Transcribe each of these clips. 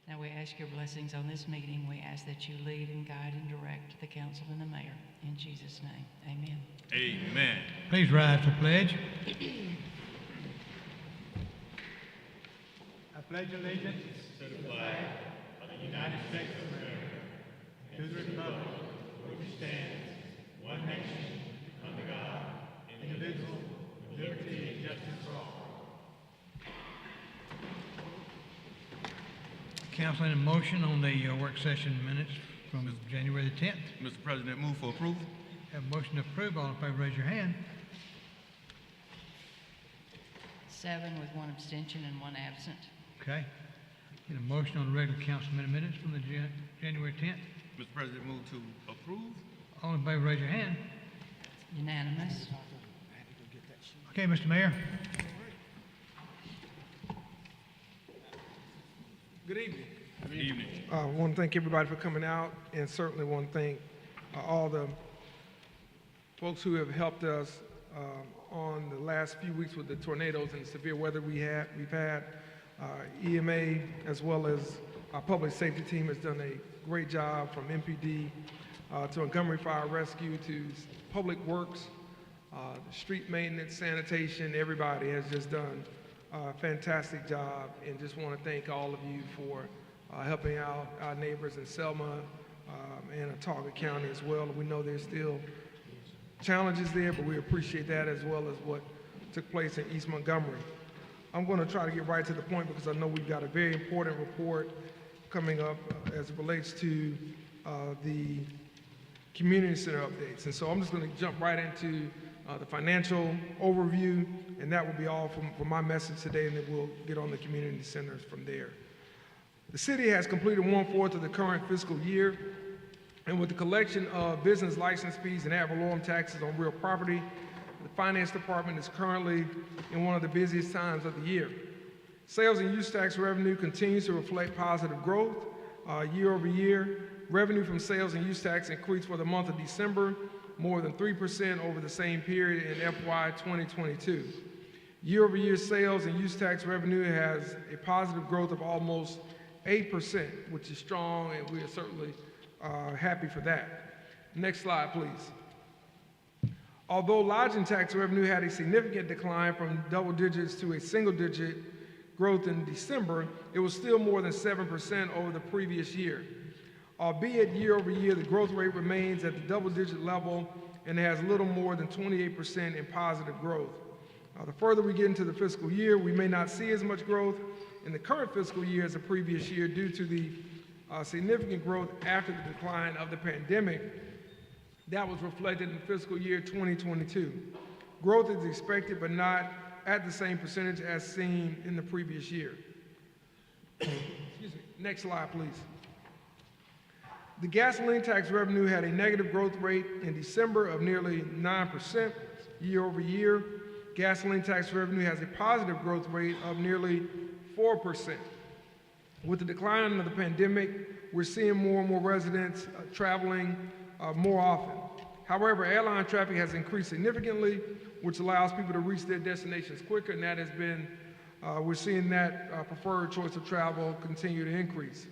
Now we ask your blessings on this meeting. We ask that you lead and guide and direct the council and the mayor. In Jesus' name, amen. Amen. Please rise for pledge. I pledge allegiance To the flag of the United States of America, to the republic which stands one nation under God, indivisible, with liberty and justice for all. Council, any motion on the work session minutes from January the 10th? Mr. President, move for approval. Have a motion to approve. All in favor, raise your hand. 7 with 1 abstention and 1 absent. Okay. Get a motion on the regular council minutes from the January 10th. Mr. President, move to approve. All in favor, raise your hand. Unanimous. Okay, Mr. Mayor. Good evening. Good evening. I want to thank everybody for coming out, and certainly want to thank all the folks who have helped us on the last few weeks with the tornadoes and severe weather we've had. EMA, as well as our public safety team, has done a great job, from MPD to Montgomery Fire Rescue to Public Works, the street maintenance, sanitation. Everybody has just done a fantastic job, and just want to thank all of you for helping out our neighbors in Selma and Autauga County as well. We know there's still challenges there, but we appreciate that, as well as what took place in East Montgomery. I'm going to try to get right to the point, because I know we've got a very important report coming up as it relates to the community center updates. And so I'm just going to jump right into the financial overview, and that will be all for my message today, and then we'll get on the community centers from there. The city has completed 1/4 of the current fiscal year, and with the collection of business license fees and ad valorem taxes on real property, the finance department is currently in one of the busiest times of the year. Sales and use tax revenue continues to reflect positive growth year over year. Revenue from sales and use tax increased for the month of December more than 3% over the same period in FY 2022. Year over year sales and use tax revenue has a positive growth of almost 8%, which is strong, and we are certainly happy for that. Next slide, please. Although lodging tax revenue had a significant decline from double digits to a single digit growth in December, it was still more than 7% over the previous year. Albeit year over year, the growth rate remains at the double digit level and has little more than 28% in positive growth. The further we get into the fiscal year, we may not see as much growth in the current fiscal year as the previous year, due to the significant growth after the decline of the pandemic that was reflected in fiscal year 2022. Growth is expected, but not at the same percentage as seen in the previous year. Excuse me. Next slide, please. The gasoline tax revenue had a negative growth rate in December of nearly 9% year over year. Gasoline tax revenue has a positive growth rate of nearly 4%. With the decline of the pandemic, we're seeing more and more residents traveling more often. However, airline traffic has increased significantly, which allows people to reach their destinations quicker, and that has been, we're seeing that preferred choice of travel continue to increase.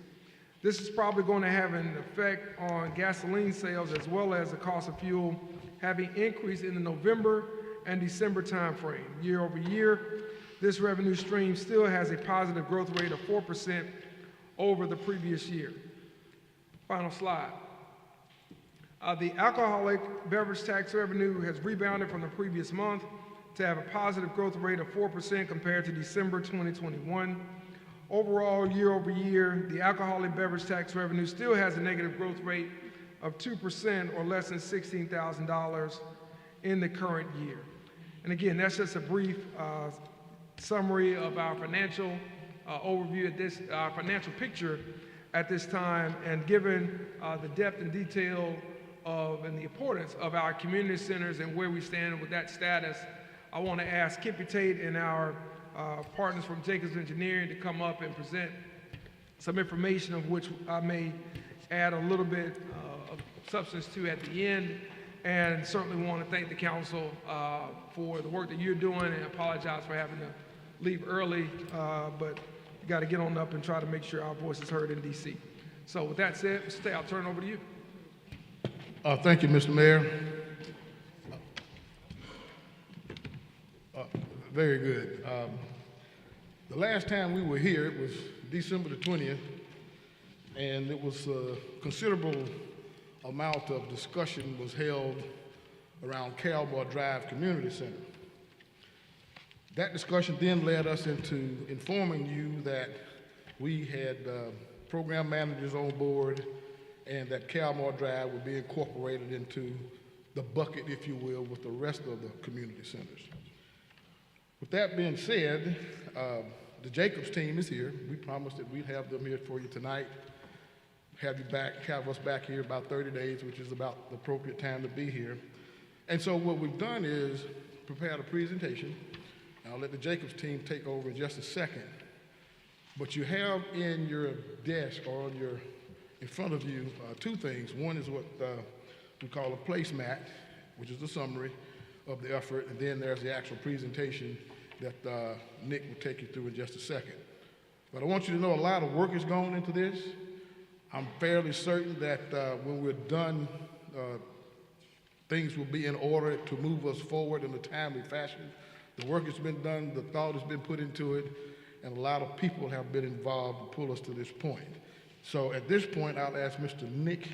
This is probably going to have an effect on gasoline sales, as well as the cost of fuel having increased in the November and December timeframe. Year over year, this revenue stream still has a positive growth rate of 4% over the previous year. Final slide. The alcoholic beverage tax revenue has rebounded from the previous month to have a positive growth rate of 4% compared to December 2021. Overall, year over year, the alcoholic beverage tax revenue still has a negative growth rate of 2%, or less than $16,000 in the current year. And again, that's just a brief summary of our financial overview at this, financial picture at this time. And given the depth and detail of and the importance of our community centers and where we stand with that status, I want to ask Kippy, Tate, and our partners from Jacobs Engineering to come up and present some information, of which I may add a little bit of substance to at the end. And certainly want to thank the council for the work that you're doing, and apologize for having to leave early. But got to get on up and try to make sure our voice is heard in DC. So with that said, Mr. Tate, I'll turn it over to you. Thank you, Mr. Mayor. Very good. The last time we were here, it was December the 20th, and it was a considerable amount of discussion was held around Cowboy Drive Community Center. That discussion then led us into informing you that we had program managers on board and that Cowboy Drive would be incorporated into the bucket, if you will, with the rest of the community centers. With that being said, the Jacobs team is here. We promised that we'd have them here for you tonight. Have us back here about 30 days, which is about the appropriate time to be here. And so what we've done is prepared a presentation. I'll let the Jacobs team take over in just a second. But you have in your desk or in front of you two things. One is what we call a placemat, which is the summary of the effort, and then there's the actual presentation that Nick will take you through in just a second. But I want you to know a lot of work is going into this. I'm fairly certain that when we're done, things will be in order to move us forward in a timely fashion. The work has been done, the thought has been put into it, and a lot of people have been involved to pull us to this point. So at this point, I'll ask Mr. Nick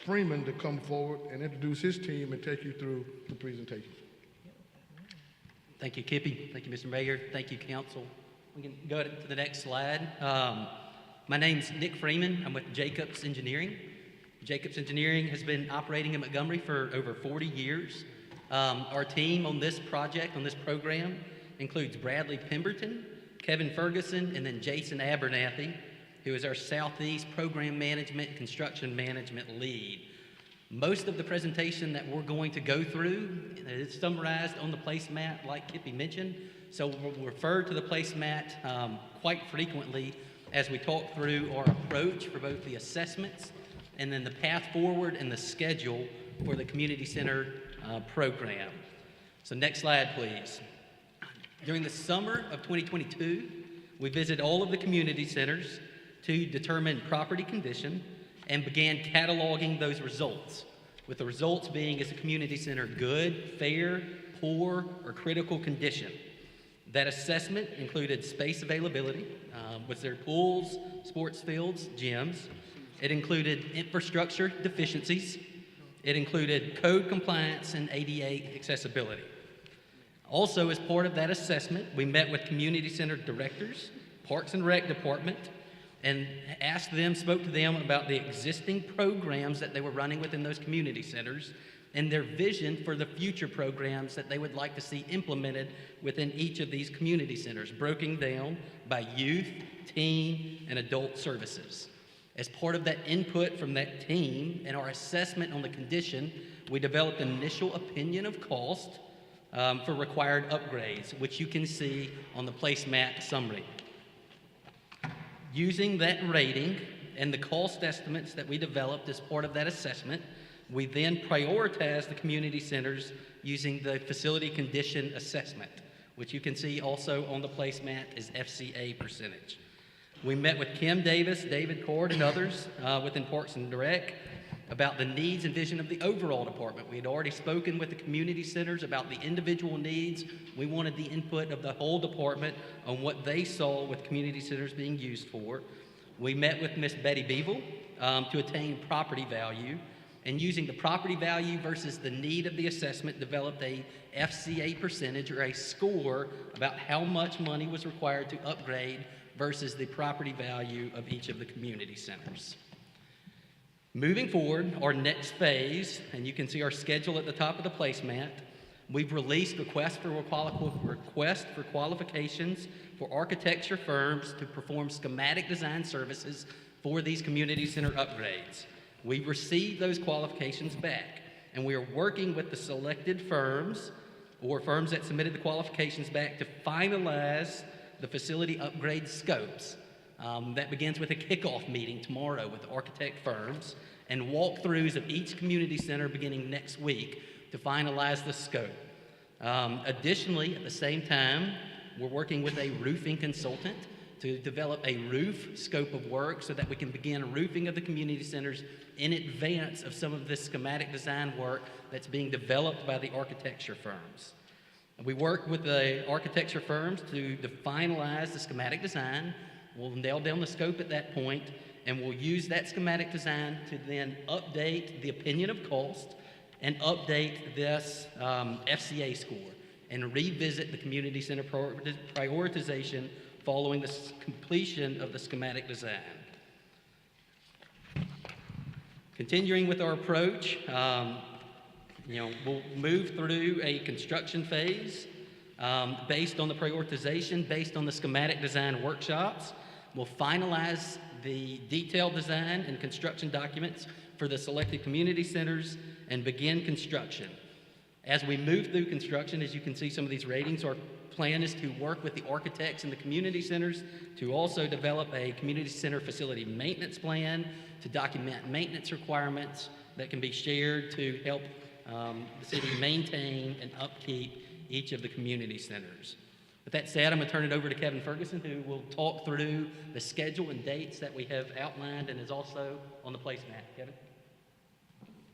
Freeman to come forward and introduce his team and take you through the presentation. Thank you, Kippy. Thank you, Mr. Mayor. Thank you, Council. We can go to the next slide. My name's Nick Freeman. I'm with Jacobs Engineering. Jacobs Engineering has been operating in Montgomery for over 40 years. Our team on this project, on this program, includes Bradley Pemberton, Kevin Ferguson, and then Jason Abernathy, who is our Southeast Program Management, Construction Management Lead. Most of the presentation that we're going to go through is summarized on the placemat, like Kippy mentioned. So we'll refer to the placemat quite frequently as we talk through our approach for both the assessments and then the path forward and the schedule for the community center program. So next slide, please. During the summer of 2022, we visited all of the community centers to determine property condition and began cataloging those results, with the results being, is the community center good, fair, poor, or critical condition? That assessment included space availability, was there pools, sports fields, gyms? It included infrastructure deficiencies. It included code compliance and ADA accessibility. Also, as part of that assessment, we met with community center directors, Parks and Rec Department, and spoke to them about the existing programs that they were running within those community centers and their vision for the future programs that they would like to see implemented within each of these community centers, broken down by youth, teen, and adult services. As part of that input from that team and our assessment on the condition, we developed an initial opinion of cost for required upgrades, which you can see on the placemat summary. Using that rating and the cost estimates that we developed as part of that assessment, we then prioritized the community centers using the facility condition assessment, which you can see also on the placemat as FCA percentage. We met with Kim Davis, David Cord, and others within Parks and Rec about the needs and vision of the overall department. We had already spoken with the community centers about the individual needs. We wanted the input of the whole department on what they saw with community centers being used for. We met with Miss Betty Beeville to attain property value, and using the property value versus the need of the assessment, developed a FCA percentage or a score about how much money was required to upgrade versus the property value of each of the community centers. Moving forward, our next phase, and you can see our schedule at the top of the placemat, we've released requests for qualifications for architecture firms to perform schematic design services for these community center upgrades. We've received those qualifications back, and we are working with the selected firms or firms that submitted the qualifications back to finalize the facility upgrade scopes. That begins with a kickoff meeting tomorrow with the architect firms and walkthroughs of each community center beginning next week to finalize the scope. Additionally, at the same time, we're working with a roofing consultant to develop a roof scope of work so that we can begin roofing of the community centers in advance of some of this schematic design work that's being developed by the architecture firms. We work with the architecture firms to finalize the schematic design. We'll nail down the scope at that point, and we'll use that schematic design to then update the opinion of cost and update this FCA score and revisit the community center prioritization following the completion of the schematic design. Continuing with our approach, we'll move through a construction phase based on the prioritization, based on the schematic design workshops. We'll finalize the detailed design and construction documents for the selected community centers and begin construction. As we move through construction, as you can see some of these ratings, our plan is to work with the architects in the community centers to also develop a community center facility maintenance plan to document maintenance requirements that can be shared to help the city maintain and upkeep each of the community centers. With that said, I'm going to turn it over to Kevin Ferguson, who will talk through the schedule and dates that we have outlined and is also on the placemat. Kevin?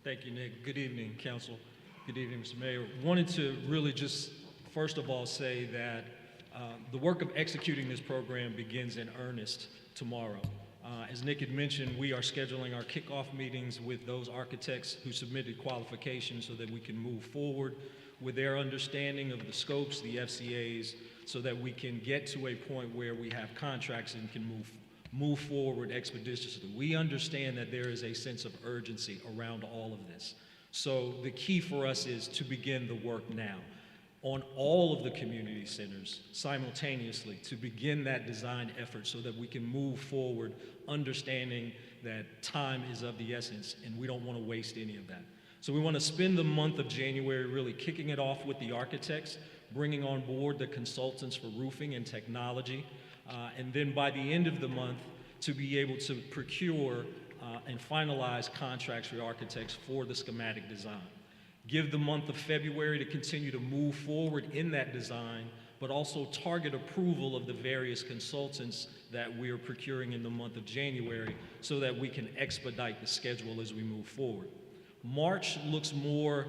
Thank you, Nick. Good evening, Council. Good evening, Mr. Mayor. Wanted to really just, first of all, say that the work of executing this program begins in earnest tomorrow. As Nick had mentioned, we are scheduling our kickoff meetings with those architects who submitted qualifications so that we can move forward with their understanding of the scopes, the FCAs, so that we can get to a point where we have contracts and can move forward expeditiously. We understand that there is a sense of urgency around all of this. So the key for us is to begin the work now on all of the community centers simultaneously, to begin that design effort so that we can move forward understanding that time is of the essence and we don't want to waste any of that. So we want to spend the month of January really kicking it off with the architects, bringing on board the consultants for roofing and technology, and then by the end of the month to be able to procure and finalize contracts for architects for the schematic design. Give the month of February to continue to move forward in that design, but also target approval of the various consultants that we are procuring in the month of January so that we can expedite the schedule as we move forward. March looks more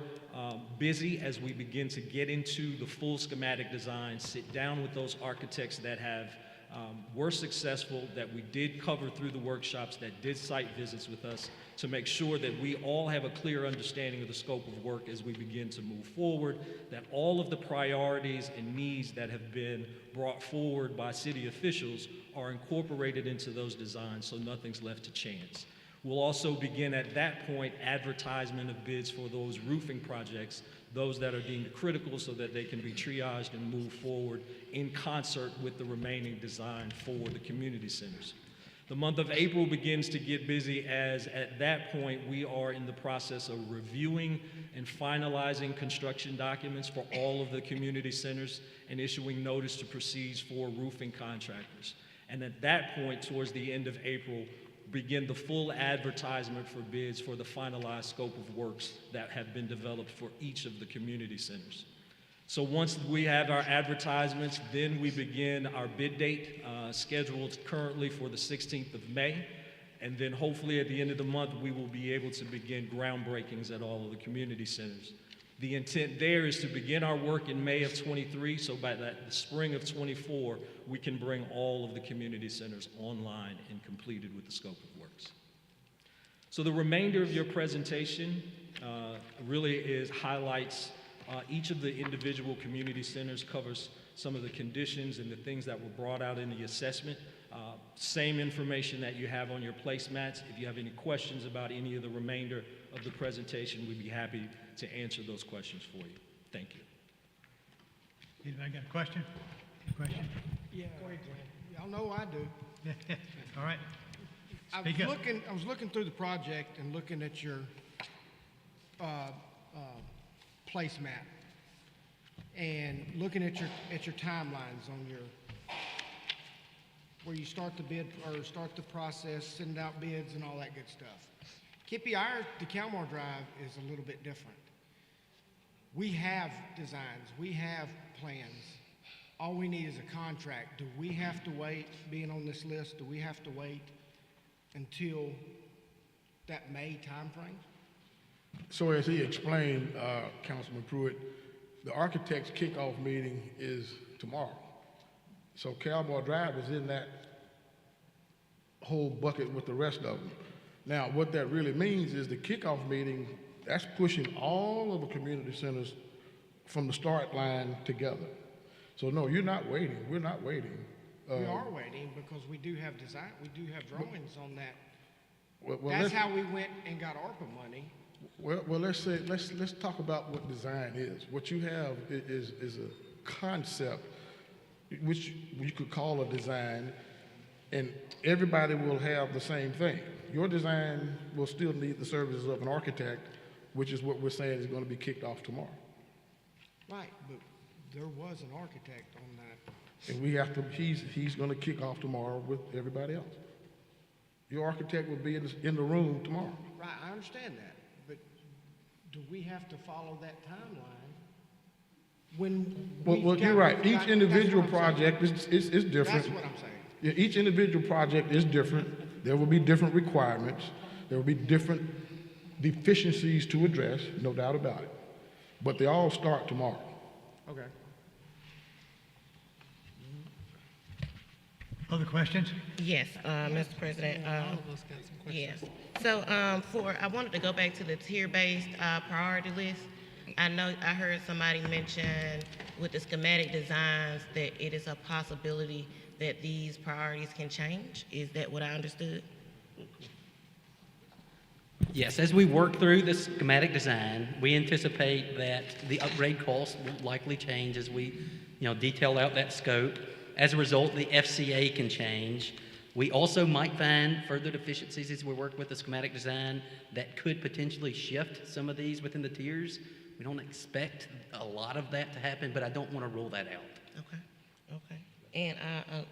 busy as we begin to get into the full schematic design, sit down with those architects that were successful, that we did cover through the workshops, that did site visits with us to make sure that we all have a clear understanding of the scope of work as we begin to move forward, that all of the priorities and needs that have been brought forward by city officials are incorporated into those designs so nothing's left to chance. We'll also begin at that point advertisement of bids for those roofing projects, those that are deemed critical so that they can be triaged and moved forward in concert with the remaining design for the community centers. The month of April begins to get busy as at that point we are in the process of reviewing and finalizing construction documents for all of the community centers and issuing notice to proceed for roofing contractors. And at that point, towards the end of April, begin the full advertisement for bids for the finalized scope of works that have been developed for each of the community centers. So once we have our advertisements, then we begin our bid date, scheduled currently for the 16th of May. And then hopefully at the end of the month, we will be able to begin groundbreakings at all of the community centers. The intent there is to begin our work in May of 23, so by the spring of 24, we can bring all of the community centers online and completed with the scope of works. So the remainder of your presentation really highlights each of the individual community centers, covers some of the conditions and the things that were brought out in the assessment. Same information that you have on your placemats. If you have any questions about any of the remainder of the presentation, we'd be happy to answer those questions for you. Thank you. Anybody got a question? Question? Yeah, y'all know I do. All right. I was looking through the project and looking at your placemat and looking at your timelines on your where you start the bid or start the process, send out bids and all that good stuff. Kippy, the Calmar Drive is a little bit different. We have designs, we have plans all we need is a contract. Do we have to wait, being on this list, do we have to wait until that May timeframe? So as he explained, Councilman Pruitt, the architect's kickoff meeting is tomorrow. So Cowboy Drive is in that whole bucket with the rest of them. Now, what that really means is the kickoff meeting, that's pushing all of the community centers from the start line together. So no, you're not waiting. We're not waiting. We are waiting because we do have design, we do have drawings on that. Well, That's how we went and got ARPA money. Well, let's talk about what design is. What you have is a concept, which you could call a design, and everybody will have the same thing. Your design will still need the services of an architect, which is what we're saying is going to be kicked off tomorrow. Right, but there was an architect on that. And we have to. He's going to kick off tomorrow with everybody else. Your architect will be in the room tomorrow. Right, I understand that, but do we have to follow that timeline? Well, you're right. Each individual project is different. That's what I'm saying. Yeah, each individual project is different. There will be different requirements. There will be different deficiencies to address, no doubt about it. But they all start tomorrow. Okay. Other questions? Yes, Mr. President. Yes. So, I wanted to go back to the tier-based priority list. I know I heard somebody mention with the schematic designs that it is a possibility that these priorities can change. Is that what I understood? Yes, as we work through the schematic design, we anticipate that the upgrade costs will likely change as we, detail out that scope. As a result, the FCA can change. We also might find further deficiencies as we work with the schematic design that could potentially shift some of these within the tiers. We don't expect a lot of that to happen, but I don't want to rule that out. Okay. And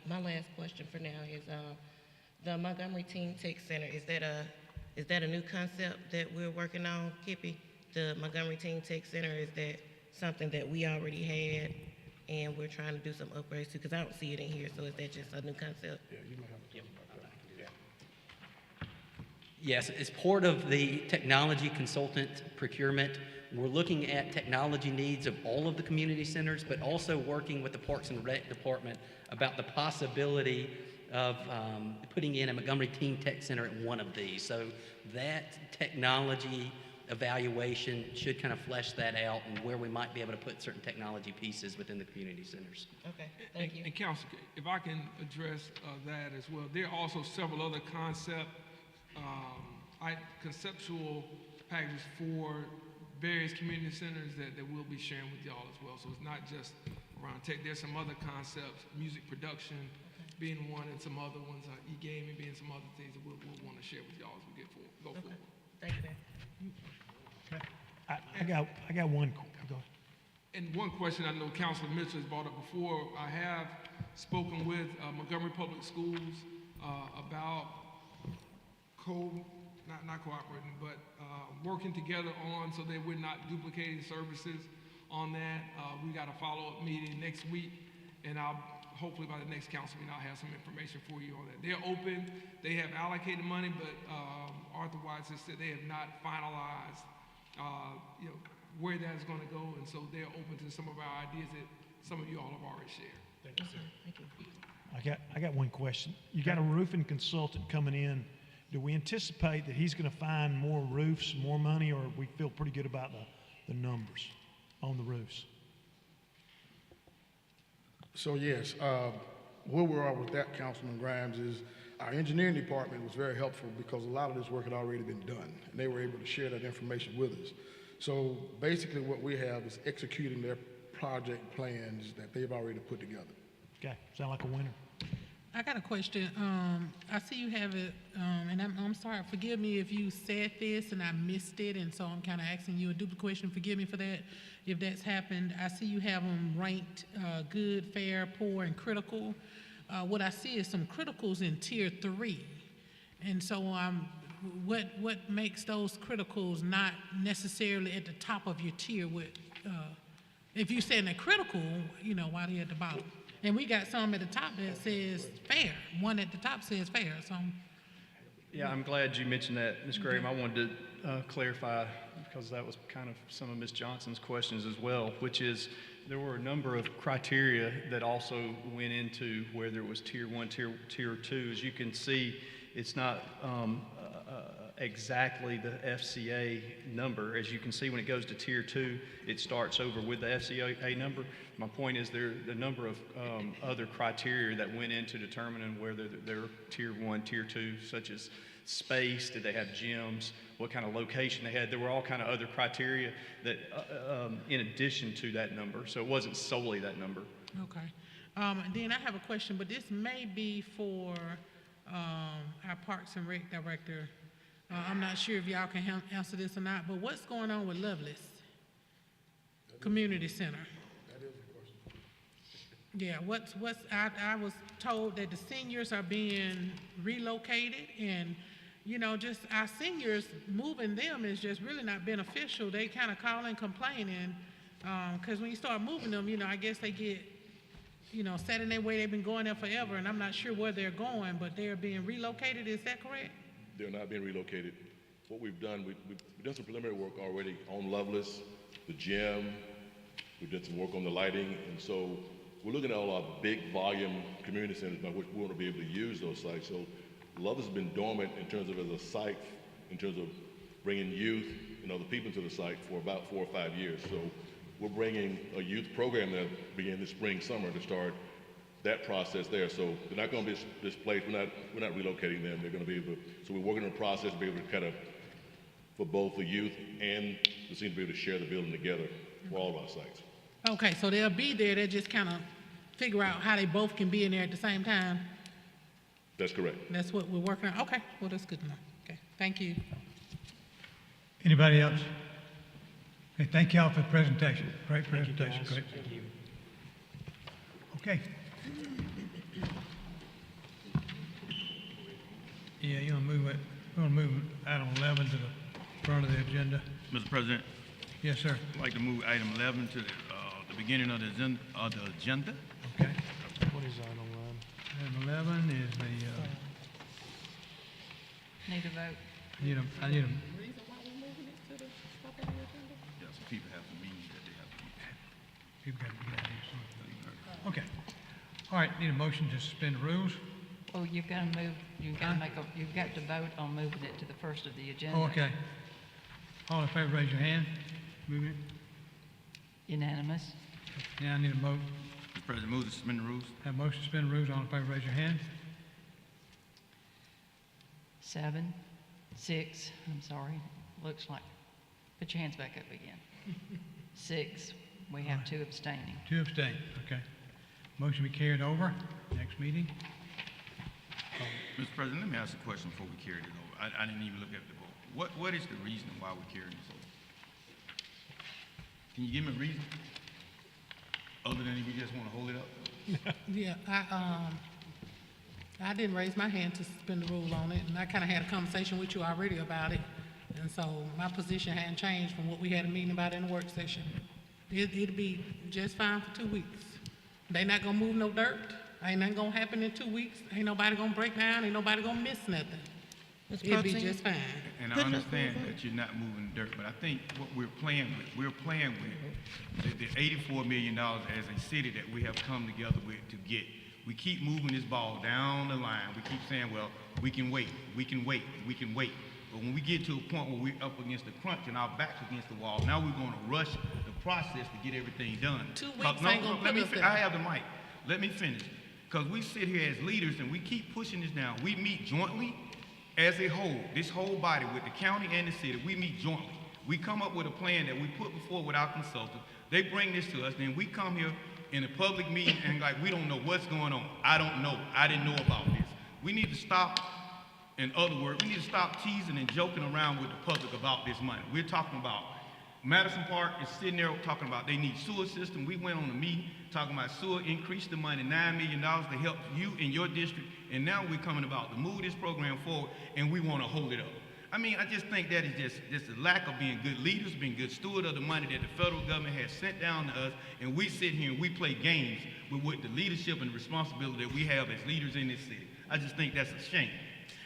my last question for now is the Montgomery Teen Tech Center. Is that a new concept that we're working on, Kippy? The Montgomery Teen Tech Center, is that something that we already had and we're trying to do some upgrades to? Because I don't see it in here, so is that just a new concept? Yeah, you might have to talk about that. Yeah. Yes, as part of the technology consultant procurement, we're looking at technology needs of all of the community centers, but also working with the Parks and Rec Department about the possibility of putting in a Montgomery Teen Tech Center at one of these. So that technology evaluation should kind of flesh that out and where we might be able to put certain technology pieces within the community centers. Okay, thank you. And Council, if I can address that as well, there are also several other conceptual packages for various community centers that we'll be sharing with y'all as well. So it's not just around tech. There's some other concepts, music production being one, and some other ones, e-gaming being some other things that we'll want to share with y'all as we go forward. Thank you, man. Okay. I got one. Go ahead. And one question I know Councilor Mitchell has brought up before, I have spoken with Montgomery Public Schools about not cooperating, but working together on so that we're not duplicating services on that. We got a follow-up meeting next week, and hopefully by the next council meeting, I'll have some information for you on that. They're open, they have allocated money, but Arthur Wise has said they have not finalized where that's going to go, and so they're open to some of our ideas that some of you all have already shared. Thank you, sir. Thank you. I got one question. You got a roofing consultant coming in. Do we anticipate that he's going to find more roofs, more money, or we feel pretty good about the numbers on the roofs? So yes, where we are with that, Councilman Grimes, is our engineering department was very helpful because a lot of this work had already been done, and they were able to share that information with us. So basically what we have is executing their project plans that they've already put together. Okay, sound like a winner. I got a question. I see you have it, and I'm sorry, forgive me if you said this and I missed it, and so I'm kind of asking you a duplicate question. Forgive me for that if that's happened. I see you have them ranked good, fair, poor, and critical. What I see is some criticals in tier 3, and so what makes those criticals not necessarily at the top of your tier? If you're saying they're critical, why are they at the bottom? And we got some at the top that says fair. One at the top says fair, so. Yeah, I'm glad you mentioned that, Ms. Graham. I wanted to clarify, because that was kind of some of Ms. Johnson's questions as well, which is there were a number of criteria that also went into whether it was tier 1, tier 2. As you can see, it's not exactly the FCA number. As you can see, when it goes to tier 2, it starts over with the FCA number. My point is there are a number of other criteria that went into determining whether they're tier 1, tier 2, such as space, did they have gyms, what kind of location they had. There were all kind of other criteria that, in addition to that number, so it wasn't solely that number. Okay. Then I have a question, but this may be for our Parks and Rec director. I'm not sure if y'all can answer this or not, but what's going on with Lovelace Community Center? That is a question. Yeah, I was told that the seniors are being relocated, and, you know, just our seniors, moving them is just really not beneficial. They kind of calling, complaining, because when you start moving them, you know, I guess they get, you know, set in their way. They've been going there forever, and I'm not sure where they're going, but they're being relocated. Is that correct? They're not being relocated. What we've done, we've done some preliminary work already on Lovelace, the gym. We've done some work on the lighting, and so we're looking at all our big volume community centers by which we want to be able to use those sites. So Lovelace has been dormant in terms of as a site, in terms of bringing youth and other people to the site for about 4 or 5 years. So we're bringing a youth program that began this spring, summer to start that process there. So they're not going to be displaced. We're not relocating them. They're going to be able to, so we're working on a process to be able to kind of, for both the youth and the seniors to be able to share the building together for all of our sites. Okay, so they'll be there. They just kind of figure out how they both can be in there at the same time. That's correct. That's what we're working on. Okay, well, that's good to know. Okay, thank you. Anybody else? Okay, thank y'all for the presentation. Great presentation. Great. Thank you. Okay. Yeah, you want to move it? We're going to move item 11 to the front of the agenda. Mr. President, Yes, sir. I'd like to move item 11 to the beginning of the agenda. Okay. What is item 11? Item 11 is the, Need a vote. I need a, Yeah, so people have some meetings that they have to keep. you've got to get out of here. Okay. All right, need a motion to suspend the rules? Oh, you've got to move, you've got to vote on moving it to the first of the agenda. Oh, okay. All in favor, raise your hand. Move it. Unanimous. Now I need a vote. Mr. President, move to suspend the rules. Have a motion to suspend the rules. All in favor, raise your hand. 7, 6, I'm sorry, looks like, put your hands back up again. 6, we have 2 abstaining. 2 abstain. Okay. Motion be carried over. Next meeting. Mr. President, let me ask a question before we carry it over. I didn't even look at the vote. What is the reason why we're carrying this over? Can you give me a reason? Other than we just want to hold it up? Yeah, I didn't raise my hand to suspend the rule on it, and I kind of had a conversation with you already about it, and so my position hadn't changed from what we had a meeting about in the work session. It'll be just fine for 2 weeks. They not gonna move no dirt. Ain't nothing gonna happen in 2 weeks. Ain't nobody gonna break down. Ain't nobody gonna miss nothing. It'll be just fine. And I understand that you're not moving dirt, but I think what we're playing with the $84 million as a city that we have come together with to get. We keep moving this ball down the line. We keep saying, well, we can wait, we can wait, we can wait. But when we get to a point where we're up against the crunch and our back's against the wall, now we're going to rush the process to get everything done. 2 weeks ain't gonna put us there. I have the mic. Let me finish. Because we sit here as leaders and we keep pushing this down. We meet jointly as a whole, this whole body with the county and the city. We meet jointly. We come up with a plan that we put before with our consultants. They bring this to us, then we come here in a public meeting and like, we don't know what's going on. I don't know. I didn't know about this. We need to stop, in other words, we need to stop teasing and joking around with the public about this money. We're talking about Madison Park is sitting there talking about they need sewer system. We went on a meeting talking about sewer, increase the money, $9 million to help you in your district. And now we're coming about to move this program forward and we want to hold it up. I mean, I just think that is just a lack of being good leaders, being good steward of the money that the federal government has sent down to us, and we sit here and we play games with the leadership and responsibility that we have as leaders in this city. I just think that's a shame.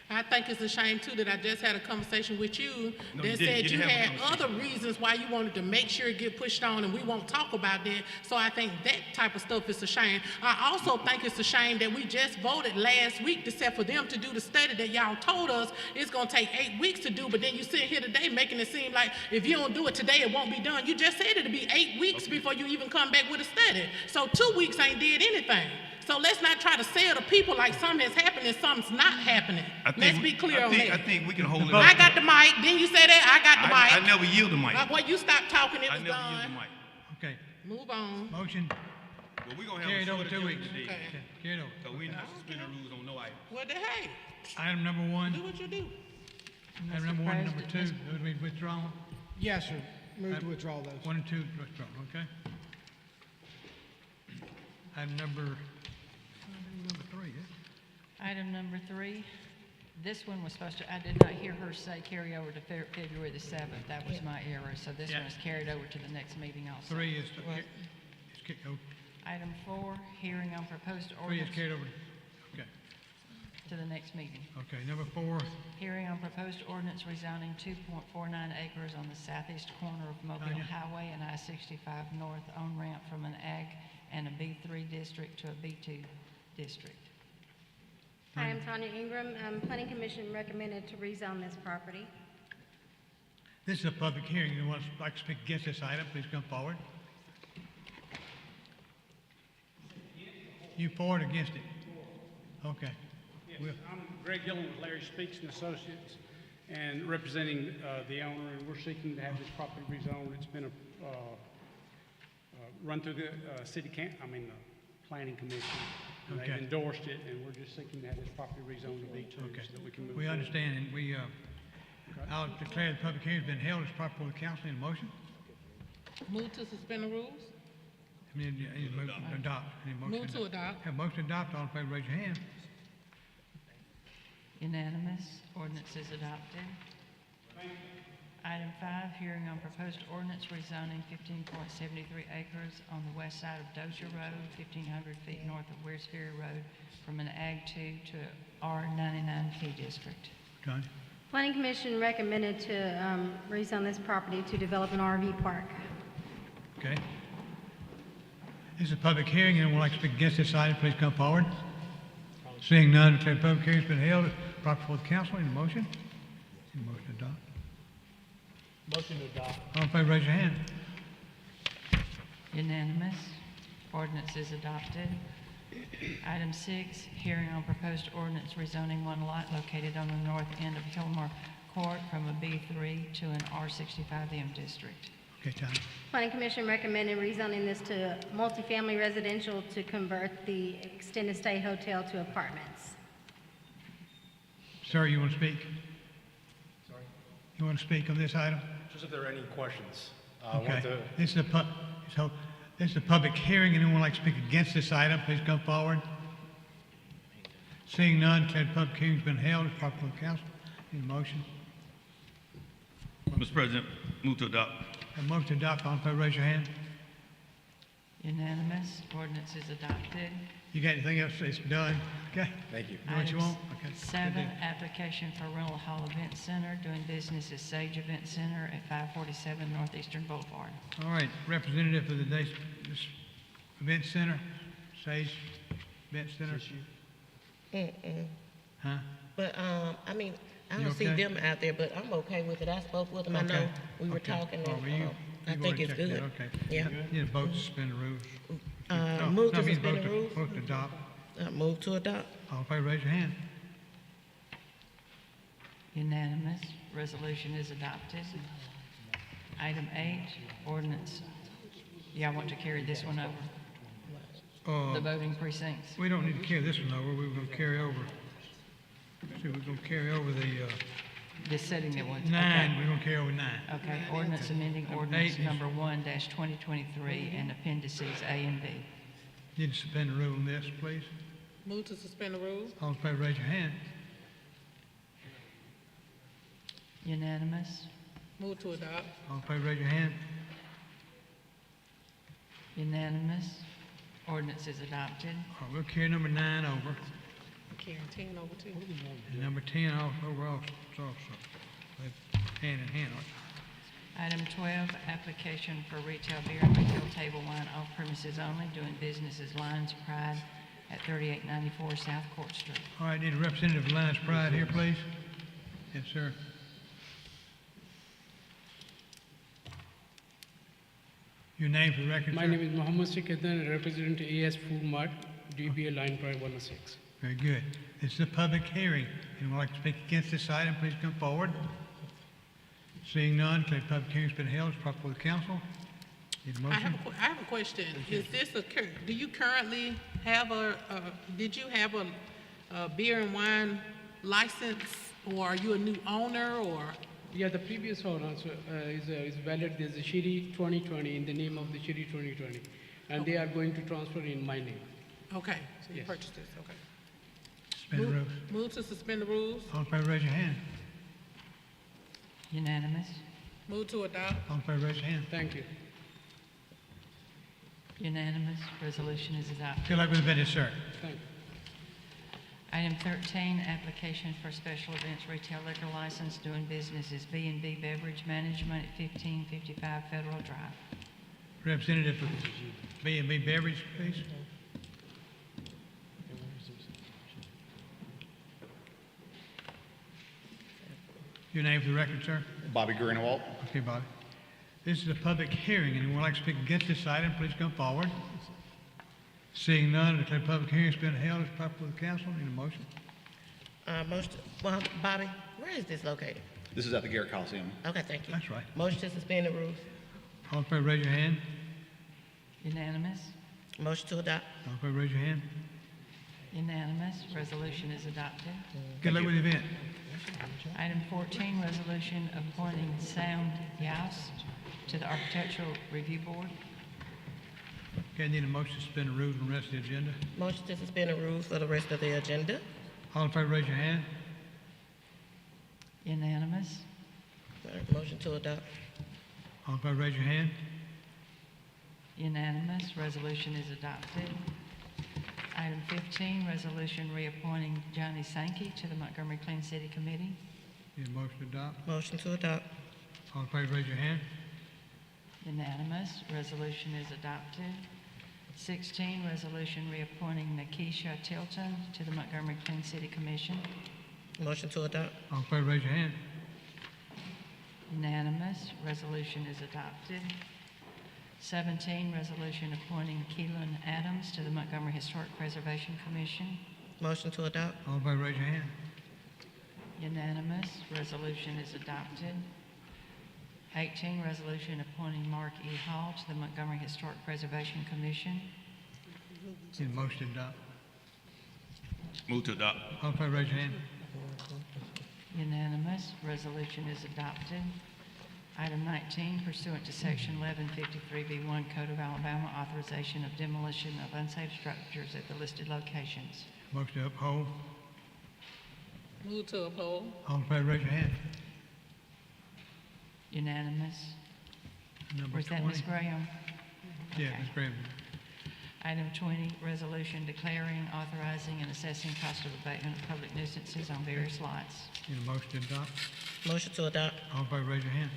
I think it's a shame too that I just had a conversation with you No, that you didn't. said You you didn't have a had other conversation. reasons why you wanted to make sure it get pushed on, and we won't talk about that. So I think that type of stuff is a shame. I also think it's a shame that we just voted last week to set for them to do the study that y'all told us it's gonna take 8 weeks to do, but then you sit here today making it seem like if you don't do it today, it won't be done. You just said it'll be 8 weeks before you even come back with a study. So 2 weeks ain't did anything. So let's not try to sell to people like something has happened and something's not happening. Let's be clear on that. I think we can hold it. I got the mic. Didn't you say that? I got the mic. I never yield the mic. Well, you stopped talking. It I was never yield the done. mic. Okay, Move on. motion Well, we're gonna have carried a over short 2 weeks. agenda today. Okay. Carried over. So we're not suspending rules on no item. Well, then, hey, Item number do one, what you do. item number one, and number two, those we withdrawn. Yes, sir. Move to withdraw those. 1 and 2 withdrawn, okay? Item number 3, yeah? Item number 3, this one was supposed to, I did not hear her say carry over to February the 7th. That was my error, so this Yeah. one is carried over to the next meeting also. 3 is, oh, Item 4, hearing on proposed 3 is ordinance carried over, okay. to the next meeting. Okay, number 4, Hearing on proposed ordinance rezoning 2.49 acres on the southeast corner of Mobile Tanya. Highway and I-65 North on-ramp from an ag and a B3 district to a B2 district. Hi, I'm Tanya Ingram. Planning Commission recommended to rezone this property. this is a public hearing. Anyone wants like to speak against this item, please come forward. You for or against it? Okay. Yes, We'll- I'm Greg Gillen with Larry Speaks and Associates, and representing the owner, and we're seeking to have this property rezoned. It's been run through the Planning Commission. And Okay. they've endorsed it, and we're just seeking to have this property rezoned to B2 Okay. so that we can move We forward. understand, and I'll declare the public hearing's been held as proper for the council. Need a motion? Move to suspend the rules. I mean, you need a motion to adopt. Need a motion Move to adopt. Have a motion to adopt. All in favor, raise your hand. Unanimous. Ordinance is adopted. Item 5, hearing on proposed ordinance rezoning 15.73 acres on the west side of Dozier Road, 1,500 feet north of Weirs Ferry Road, from an Ag 2 to R99P district. Tanya? Planning Commission recommended to rezone this property to develop an RV park. Okay. This is a public hearing. Anyone would like to speak against this item, please come forward. Seeing none, declare the public hearing's been held as proper for the council. Need a motion? Need a motion to adopt. Motion to adopt. All in favor, raise your hand. Unanimous. Ordinance is adopted. Item 6, hearing on proposed ordinance rezoning one lot located on the north end of Hillmore Court from a B3 to an R65M district. Okay, Tanya. Planning Commission recommended rezoning this to multifamily residential to convert the extended stay hotel to apartments. Sir, you want to speak? Sorry, You want to speak on this item? just if there are any questions. I Okay. wanted to, This is a public hearing. Anyone would like to speak against this item, please come forward. Seeing none, declare the public hearing's been held as proper for the council. Need a motion? Mr. President, move to adopt. A motion to adopt. All in favor, raise your hand. Unanimous. Ordinance is adopted. You got anything else? It's done. Okay? thank you. Do what you Items want? Okay. 7, application for rental hall event center, doing business as Sage Event Center at 547 Northeastern Boulevard. All right, representative of the this event center, Sage Event Center. Mm-mm. Huh? But, I mean, I You don't see okay? them out there, but I'm okay with it. I spoke with them. I know Okay. we were Okay. talking, Oh, well, and I you've think already it's checked that. good. Okay. Yeah. Need a vote to suspend the rules. Move No, to I mean suspend vote the rules. Vote to adopt. Move to adopt. All in favor, raise your hand. Unanimous. Resolution is adopted. Item 8, ordinance. Y'all want to carry this one over? The voting precincts. We don't need to carry this one over. We're going to carry over. See, we're going to carry over the Just setting that one. 9. Okay. We're going to carry over 9. Okay, ordinance amending Number ordinance 8 is- number 1-2023 and appendices A and B. Need to suspend the rule on this, please. Move to suspend the rules. All in favor, raise your hand. Unanimous? Move to adopt. All in favor, raise your hand. Unanimous? Ordinance is adopted. All right, we'll carry number 9 over, Karen, 10 over 2. and number 10 over also. Hand in hand, all right. Item 12, application for retail beer and retail table wine off premises only, doing business as Lyons Pride at 3894 South Court Street. All right, need a representative of Lions Pride here, please. Yes, sir. Your name for the record, My sir? name is Mohammed Sikatan, represent AS Food Mart, DBA Line Pride 106. Very good. This is a public hearing. Anyone like to speak against this item, please come forward. Seeing none, declare the public hearing's been held. It's proper for the council. Need a motion? I have a question. Is this do you currently have did you have a beer and wine license, or are you a new owner, or? Yeah, the previous owner is valid, there's a Shiri 2020 in the name of the Shiri 2020, and they are going to transfer in my name. Okay, so you Yes. purchased this, okay. Suspend the rules. Move to suspend the rules. All in favor, raise your hand. Unanimous? Move to adopt. All in favor, raise your hand. Thank you. Unanimous? Resolution is adopted. Good luck with the business, sir. Thank you. Item 13, application for special events retail liquor license, doing business as B&B Beverage Management at 1555 Federal Drive. Representative for B&B Beverage, please. Your name for the record, sir? Bobby Greenawalt. Okay, Bobby. This is a public hearing. Anyone like to speak against this item, please come forward. Seeing none, declare public hearing has been held. It's proper for the council. Need a motion? Well, Bobby, where is this located? This is at the Garrett Coliseum. Okay, thank you. That's right. Motion to suspend the rules. All in favor, raise your hand. Unanimous? Motion to adopt. All in favor, raise your hand. Unanimous? Resolution is adopted. Good luck with the event. Item 14, resolution appointing Sound Yaus to the Architectural Review Board. Okay, I need a motion to suspend the rules on the rest of the agenda. Motion to suspend the rules for the rest of the agenda. All in favor, raise your hand. Unanimous? All right, motion to adopt. All in favor, raise your hand. Unanimous? Resolution is adopted. Item 15, resolution reappointing Johnny Sankey to the Montgomery Clean City Committee. Need a motion to adopt. Motion to adopt. All in favor, raise your hand. Unanimous? Resolution is adopted. 16, resolution reappointing Nakisha Tilton to the Montgomery Clean City Commission. Motion to adopt. All in favor, raise your hand. Unanimous? Resolution is adopted. 17, resolution appointing Keelan Adams to the Montgomery Historic Preservation Commission. Motion to adopt. All in favor, raise your hand. Unanimous? Resolution is adopted. 18, resolution appointing Mark E. Hall to the Montgomery Historic Preservation Commission. Need a motion to adopt. Move to adopt. All in favor, raise your hand. Unanimous? Resolution is adopted. Item 19, pursuant to Section 1153B1 Code of Alabama, authorization of demolition of unsafe structures at the listed locations. Motion to uphold. Move to uphold. All in favor, raise your hand. Unanimous? Number Or is that 20. Ms. Graham? Yeah, Okay. Ms. Graham. Item 20, resolution declaring, authorizing, and assessing cost of abatement of public nuisances on various lots. Need a motion to adopt. Motion to adopt. All in favor, raise your hand.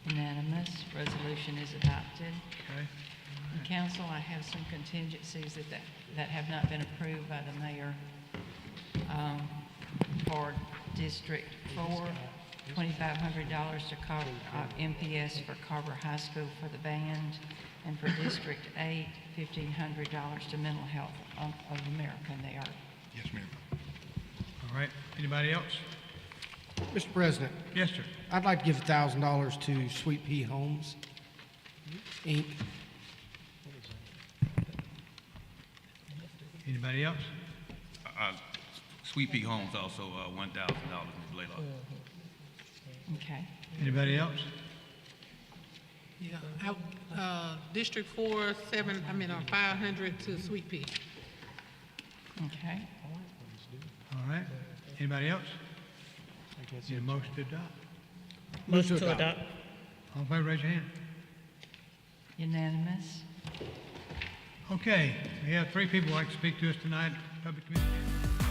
Unanimous? Resolution is adopted. Okay. And council, I have some contingencies that have not been approved by the mayor. For District 4, $2,500 to MPS for Carver High School for the band, and for District 8, $1,500 to Mental Health of America and the Art. Yes, ma'am. All right. Anybody else? Mr. President, Yes, sir. I'd like to give $1,000 to Sweet Pea Homes, Inc. Anybody else? Sweet Pea Homes also, $1,000, Ms. Blaylock. Okay. Anybody else? Yeah, District 4, 500 to Sweet Pea. Okay. All right. Anybody else? Need a motion to adopt? Motion to adopt. All in favor, raise your hand. Unanimous. Okay, we have 3 people who like to speak to us tonight, public communication.